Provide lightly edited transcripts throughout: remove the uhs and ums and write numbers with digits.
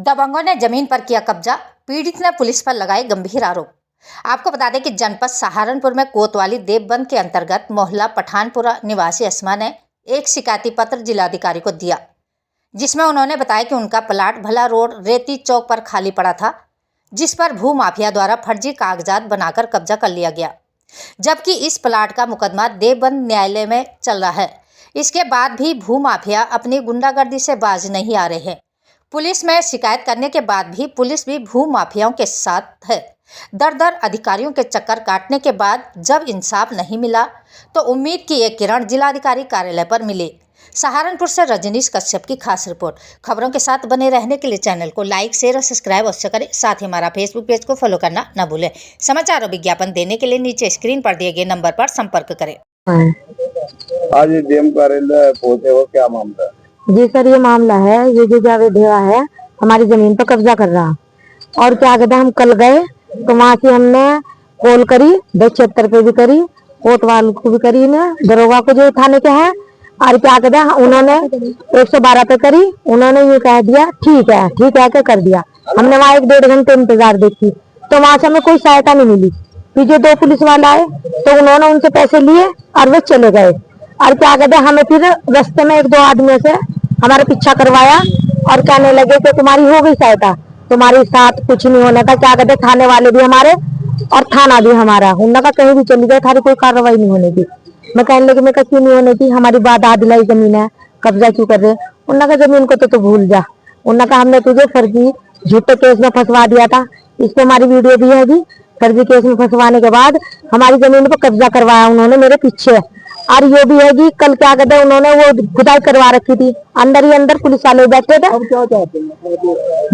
दबंगों ने जमीन पर किया कब्जा, पीड़ित ने पुलिस पर लगाए गंभीर आरोप। आपको बता दें कि जनपद सहारनपुर में कोतवाली देवबंद के अंतर्गत मोहल्ला पठानपुरा निवासी अस्मा ने एक शिकायती पत्र जिलाधिकारी को दिया, जिसमें उन्होंने बताया कि उनका प्लाट भला रोड रेती चौक पर खाली पड़ा था, जिस पर भू माफिया द्वारा फर्जी कागजात बनाकर कब्जा कर लिया गया, जबकि इस प्लाट का मुकदमा देवबंद न्यायालय में चल रहा है। इसके बाद भी भू माफिया अपनी गुंडागर्दी से बाज नहीं आ रहे हैं। पुलिस में शिकायत करने के बाद भी पुलिस भी भू माफियाओं के साथ है। दर अधिकारियों के चक्कर काटने के बाद जब इंसाफ नहीं मिला तो उम्मीद की एक किरण जिलाधिकारी कार्यालय पर मिली। सहारनपुर से रजनीश कश्यप की खास रिपोर्ट। खबरों के साथ बने रहने के लिए चैनल को लाइक शेयर और सब्सक्राइब अवश्य करें। साथ ही हमारा फेसबुक पेज को फॉलो करना न भूलें। समाचार और विज्ञापन देने के लिए नीचे स्क्रीन पर दिए गए नंबर पर संपर्क करें। आज डीएम कार्यालय पहुंचे हो, क्या मामला है? जी सर, ये मामला है, ये जो जावेद देवा है हमारी जमीन पर कब्जा कर रहा। और क्या कहते हैं, हम कल गए तो वहाँ से हमने कॉल करी, 276 पे भी करी, कोतवाल को भी करी, ने दरोगा को जो थाने के हैं, और क्या कहते हैं उन्होंने 112 पे करी। उन्होंने ये कह दिया ठीक है क्या कर दिया। हमने वहाँ 1-1.5 घंटे इंतजार देखी तो वहां से हमें कोई सहायता नहीं मिली। फिर जो 2 पुलिस वाले आए तो उन्होंने उनसे पैसे लिए और वे चले गए। और क्या कहते हैं हमें फिर रास्ते में 1-2 आदमियों से हमारा पीछा करवाया और कहने लगे कि तुम्हारी हो गई सहायता, तुम्हारे साथ कुछ नहीं होने का। क्या कहते थाने वाले भी हमारे और थाना भी हमारा, उनका कहीं भी चली गए, थारी कोई कार्रवाई नहीं होने की। मैं कहने लगी मैं क्यों नहीं होने की, हमारी बात आदिलाई जमीन है, कब्जा क्यों कर रहे। उनका जमीन को तो भूल जा, उनका हमने तुझे फर्जी झूठे केस में फंसवा दिया था। इस पे हमारी वीडियो भी है जी। फर्जी केस में फंसवाने के बाद हमारी जमीन पर कब्जा करवाया उन्होंने मेरे पीछे। और ये भी है कि कल क्या कहते हैं उन्होंने वो खुदाई करवा रखी थी, अंदर ही अंदर पुलिस वाले बैठे थे। अब क्या चाहते हैं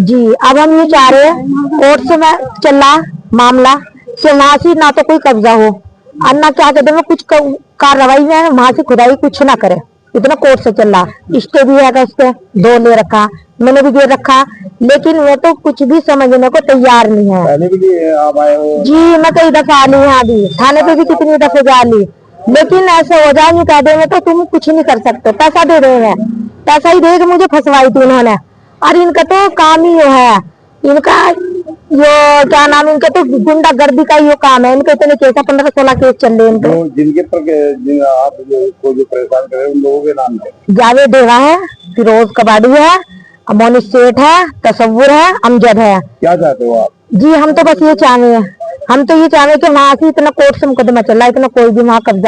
जी, अब हम ये चाह रहे हैं कोर्ट से मैं चला मामला कि वहां से ना तो कोई कब्जा हो और ना क्या कहते हैं कुछ कार्रवाई में वहां से खुदाई कुछ ना करे। इतना कोर्ट से चल रहा। स्टे भी है उसके 2 ले रखा, मैंने भी दे रखा, लेकिन वो तो कुछ भी समझने को तैयार नहीं है। पहले भी आप आए हो? जी, मैं कई दफा आ ली यहाँ भी, थाने पे भी कितनी दफे जा ली, लेकिन ऐसे हो जाए नहीं कह देंगे तो तुम कुछ नहीं कर सकते। पैसा दे रहे हैं, पैसा ही दे के मुझे फंसवाई थी उन्होंने। और इनका तो काम ही है, इनका यो क्या नाम, इनका तो गुंडागर्दी का यो काम है। इनके इतने केस 15-16 केस चल रहे हैं इनके। जिनके पर आप जो परेशान कर रहे हैं उन लोगों के नाम है? जावेद देवा है, फिरोज कबाड़ी है, मोनिश सेठ है, तसव्वुर है, अमजद है। क्या चाहते हो आप? जी, हम तो बस ये चाहे हैं, हम तो ये चाहे कि वहाँ से इतना कोर्ट से मुकदमा चल रहा है, इतना कोई भी वहाँ कब्जा